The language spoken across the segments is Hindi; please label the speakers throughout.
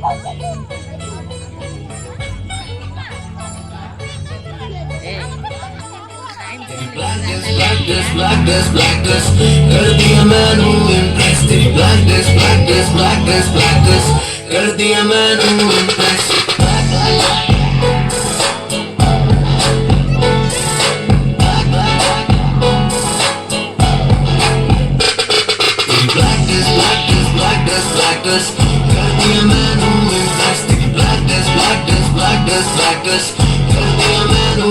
Speaker 1: Black dress, कर दिया मैनू impress तेरी black dress, कर दिया मैनू impress तेरी black dress, कर दिया मैनू impress तेरी black dress, कर दिया मैनू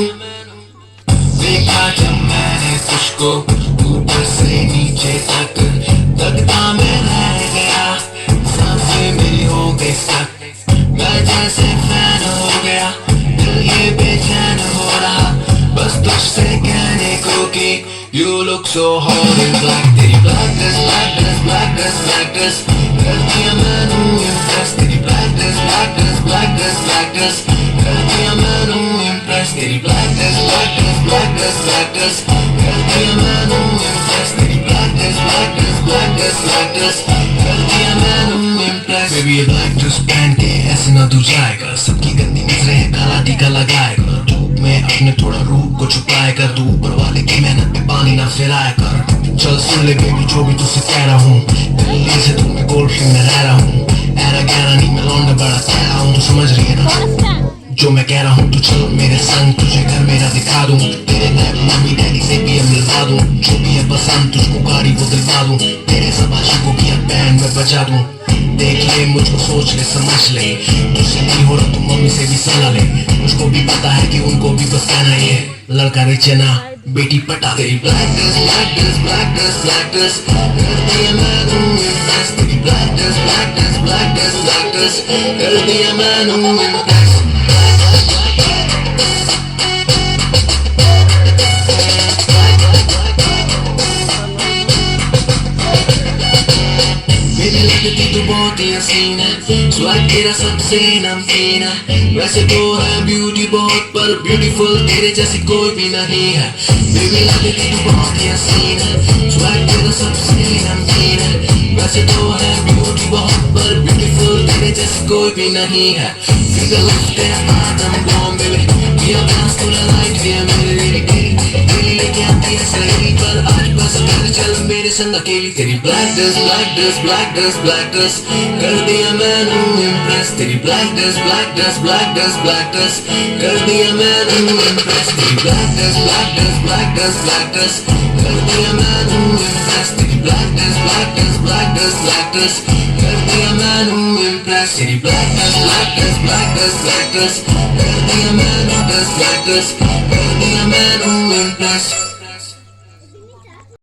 Speaker 1: देखा जब मैंने तुझको ऊपर से नीचे तक तकता मैं रह गया सांसें मेरी हो गई सक मैं जैसे फैन हो गया दिल ये बेचैन हो रहा बस तुझसे कहने को कि you look so hot in black तेरी black dress, कर दिया मैनू impress तेरी black dress, कर दिया मैनू impress तेरी black dress, कर दिया मैनू impress तेरी black dress, कर दिया मैनू impress Baby ये black dress पहन के ऐसे ना तू जाएगा सबकी गंदी नजरें काला टीका लगाएगा धूप में अपने थोड़ा रूप को छुपाए कर तू ऊपर वाले की मेहनत पे पानी ना फिराया कर चल सुन ले बेबी जो भी तुझसे कह रहा हूँ दिल्ली से तू मैं गोल्ड फिल्म में रह रहा हूँ ऐरा गहरा नहीं मैं लौंडा बड़ा चेहरा हूँ तू समझ रही है ना जो मैं कह रहा हूँ तू चल मेरे संग तुझे घर मेरा दिखा दूँ तेरे घर मम्मी डैडी से भी मिलवा दूँ जो भी है पसंद तुझको गाड़ी को दिलवा दूँ तेरे सब आशिकों की बैंड में बजा दूँ देख ले मुझको सोच ले समझ ले तुझसे नहीं हो रहा तो मम्मी से भी सलाह ले मुझको भी पता है कि उनको भी बस कहना ये लड़का रिच है ना बेटी पटा तेरी black dress, कर दिया मैनू impress तेरी black dress, कर दिया मैनू impress मेरी लगती तो बहुत ही हसीन है स्वैग तेरा सबसे नमकीन है वैसे तो है ब्यूटी बहुत पर ब्यूटीफुल तेरे जैसी कोई भी नहीं है मेरी लगती तो बहुत ही हसीन है स्वैग तेरा सबसे नमकीन है वैसे तो है ब्यूटी बहुत पर ब्यूटीफुल तेरे जैसी कोई भी नहीं है फिगर लगते हैं आदम बॉम्ब बेबी किया प्यास तूने लाइट दिया मेरे लिए दिल्ली लेके आती है सही पर आज बस घर चल मेरे संग अकेली तेरी black dress, कर दिया मैनू impress तेरी black dress, कर दिया मैनू impress तेरी black dress, कर दिया मैनू impress तेरी black dress, कर दिया मैनू impress तेरी black dress, कर दिया मैनू impress